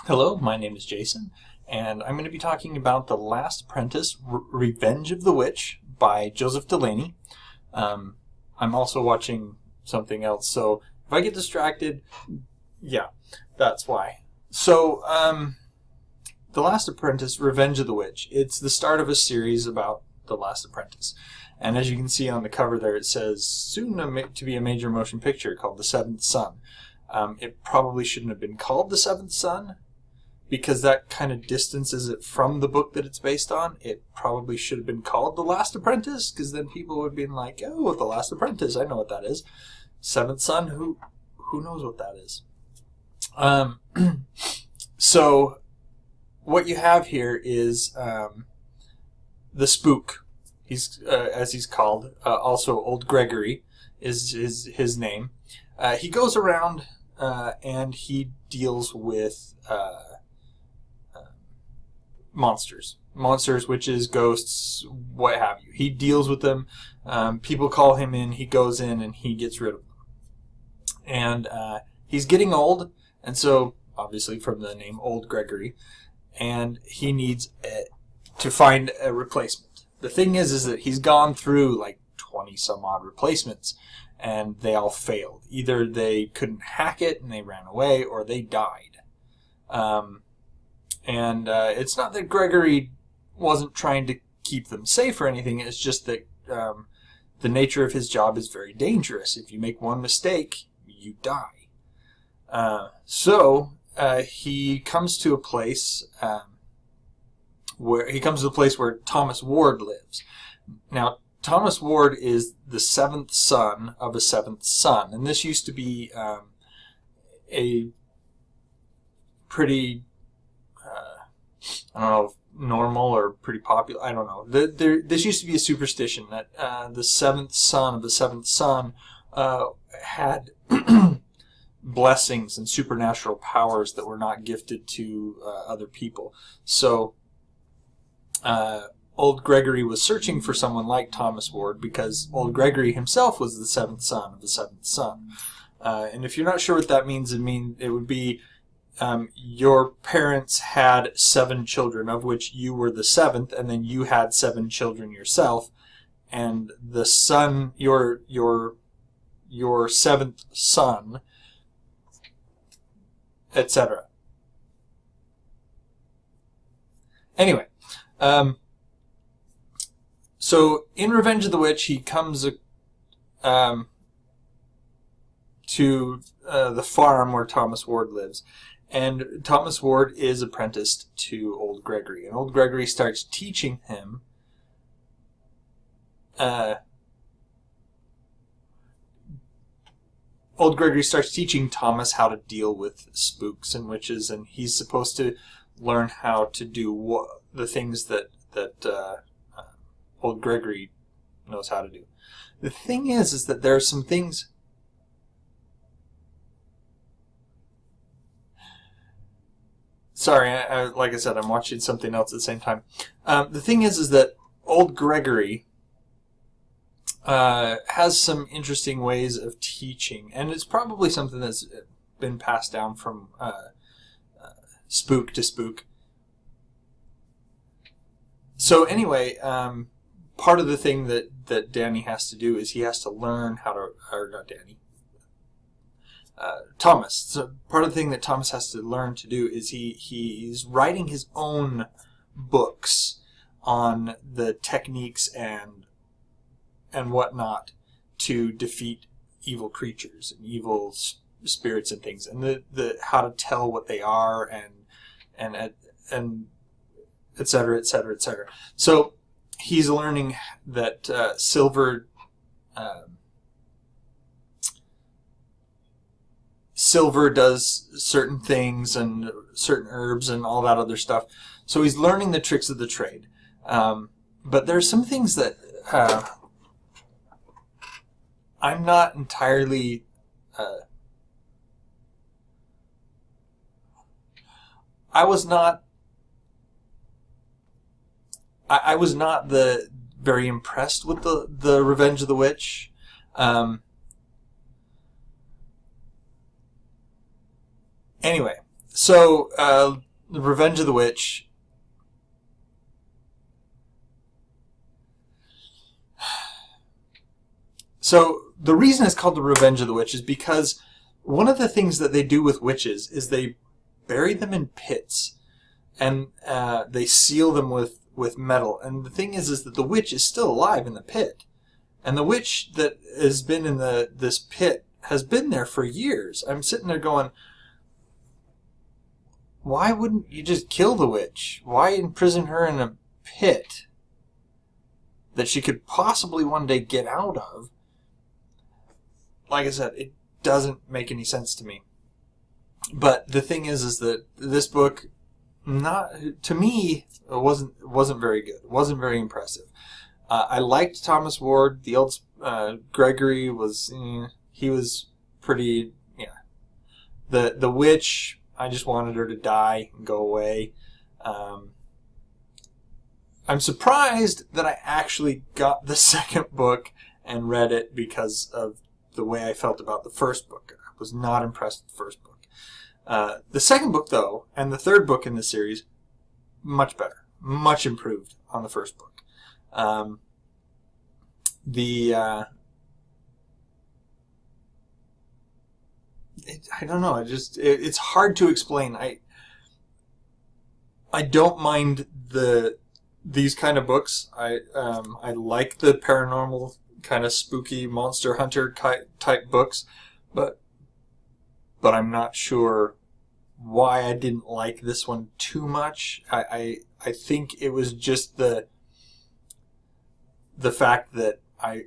Hello, my name is Jason, and I'm going to be talking about The Last Apprentice, Revenge of the Witch by Joseph Delaney. I'm also watching something else, so if I get distracted, yeah, that's why. So, The Last Apprentice, Revenge of the Witch. It's the start of a series about The Last Apprentice. And as you can see on the cover there, it says, soon to be a major motion picture called The Seventh Son. It probably shouldn't have been called The Seventh Son, because that kind of distances it from the book that it's based on. It probably should have been called The Last Apprentice, because then people would have been like, oh, The Last Apprentice, I know what that is. Seventh Son, who knows what that is? So, what you have here is the Spook. He's, as he's called, also Old Gregory is his name. He goes around and he deals with monsters, witches, ghosts, what have you. He deals with them. People call him in. He goes in and he gets rid of them. And he's getting old, and so obviously from the name Old Gregory, and he needs to find a replacement. The thing is that he's gone through like 20 some odd replacements, and they all failed. Either they couldn't hack it and they ran away, or they died. It's not that Gregory wasn't trying to keep them safe or anything. It's just that the nature of his job is very dangerous. If you make one mistake, you die. So he comes to a place where Thomas Ward lives. Now, Thomas Ward is the seventh son of a seventh son, and this used to be a pretty I don't know if normal or pretty popular, I don't know. This used to be a superstition that the seventh son of the seventh son had blessings and supernatural powers that were not gifted to other people. So Old Gregory was searching for someone like Thomas Ward, because Old Gregory himself was the seventh son of the seventh son. And if you're not sure what that means, it would be your parents had 7 children, of which you were the 7th, and then you had 7 children yourself, and the son, your 7th son, etc. Anyway, so in Revenge of the Witch, he comes to the farm where Thomas Ward lives. And Thomas Ward is apprenticed to Old Gregory. And Old Gregory starts teaching him Thomas how to deal with spooks and witches, and he's supposed to learn how to do the things that Old Gregory knows how to do. The thing is that there are some things... Sorry, like I said, I'm watching something else at the same time. The thing is that Old Gregory has some interesting ways of teaching, and it's probably something that's been passed down from spook to spook. So anyway, part of the thing that Danny has to do is he has to learn how to, or not Danny, Thomas. So part of the thing that Thomas has to learn to do is he's writing his own books on the techniques and whatnot to defeat evil creatures and evil spirits and things, and the how to tell what they are and etc., etc., etc. So he's learning that silver does certain things and certain herbs and all that other stuff. So he's learning the tricks of the trade. But there are some things that I'm not entirely... I was not very impressed with the Revenge of the Witch. Anyway, So, The Revenge of the Witch. So, the reason it's called The Revenge of the Witch is because one of the things that they do with witches is they bury them in pits. And they seal them with metal. And the thing is that the witch is still alive in the pit. And the witch that has been in this pit has been there for years. I'm sitting there going, why wouldn't you just kill the witch? Why imprison her in a pit that she could possibly one day get out of? Like I said, it doesn't make any sense to me. But the thing is that this book, not to me, it wasn't very good. It wasn't very impressive. I liked Thomas Ward. The old Gregory was he was pretty. Yeah. The witch, I just wanted her to die and go away. I'm surprised that I actually got the second book and read it because of the way I felt about the first book. I was not impressed with the first book. The second book, though, and the third book in the series, much better. Much improved on the first book. I don't know. It's hard to explain. I don't mind these kind of books. I like the paranormal kind of spooky monster hunter type books, but I'm not sure why I didn't like this one too much. I think it was just the fact that I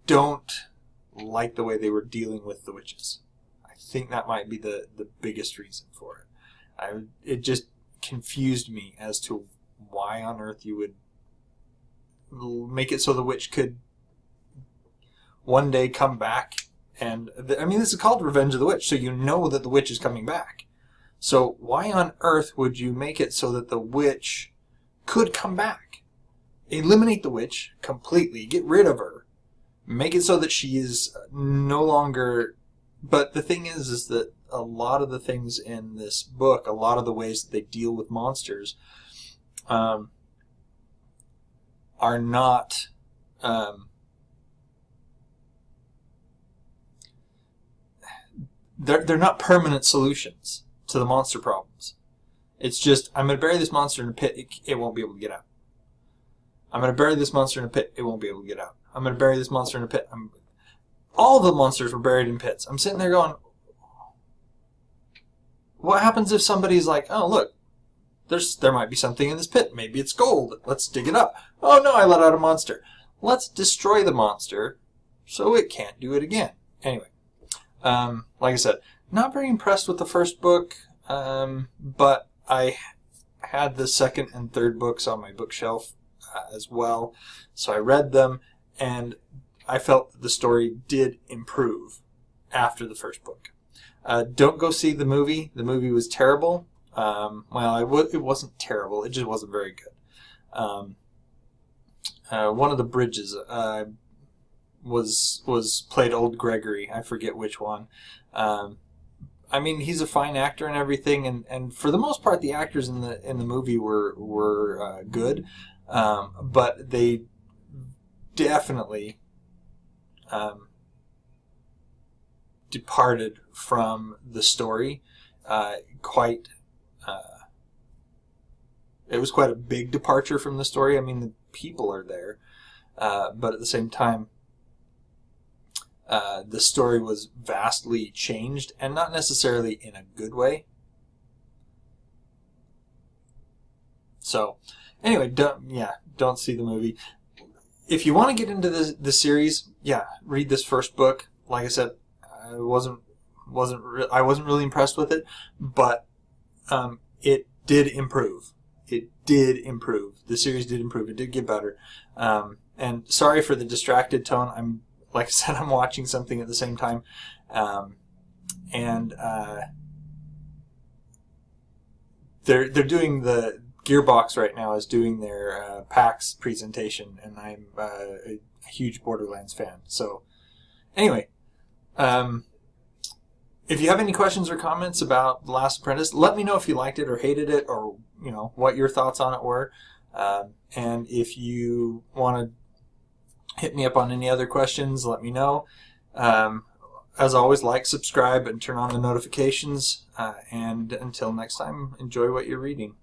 don't like the way they were dealing with the witches. I think that might be the biggest reason for it. It just confused me as to why on earth you would make it so the witch could one day come back. And, this is called Revenge of the Witch, so you know that the witch is coming back. So why on earth would you make it so that the witch could come back? Eliminate the witch completely. Get rid of her. Make it so that she is no longer... But the thing is that a lot of the things in this book, a lot of the ways that they deal with monsters, are not... They're not permanent solutions to the monster problems. It's just, I'm going to bury this monster in a pit, it won't be able to get out. I'm going to bury this monster in a pit, it won't be able to get out. I'm going to bury this monster in a pit. All the monsters were buried in pits. I'm sitting there going, what happens if somebody's like, oh, look, there might be something in this pit. Maybe it's gold. Let's dig it up. Oh, no, I let out a monster. Let's destroy the monster so it can't do it again. Anyway. Like I said, not very impressed with the first book, but I had the second and third books on my bookshelf as well, so I read them, and I felt that the story did improve after the first book. Don't go see the movie. The movie was terrible. It wasn't terrible. It just wasn't very good. One of the bridges... was played Old Gregory. I forget which one. He's a fine actor and everything, and for the most part, the actors in the movie were good, but they definitely departed from the story. It was quite a big departure from the story. The people are there, but at the same time, the story was vastly changed, and not necessarily in a good way. So, anyway, don't see the movie. If you want to get into the series, read this first book. Like I said, I wasn't really impressed with it, but it did improve. It did improve. The series did improve. It did get better. And sorry for the distracted tone. Like I said, I'm watching something at the same time, they're doing the Gearbox right now is doing their PAX presentation, and I'm a huge Borderlands fan. So, anyway, if you have any questions or comments about The Last Apprentice, let me know if you liked it or hated it, or what your thoughts on it were. And if you want to hit me up on any other questions, let me know. As always, like, subscribe, and turn on the notifications. And until next time, enjoy what you're reading.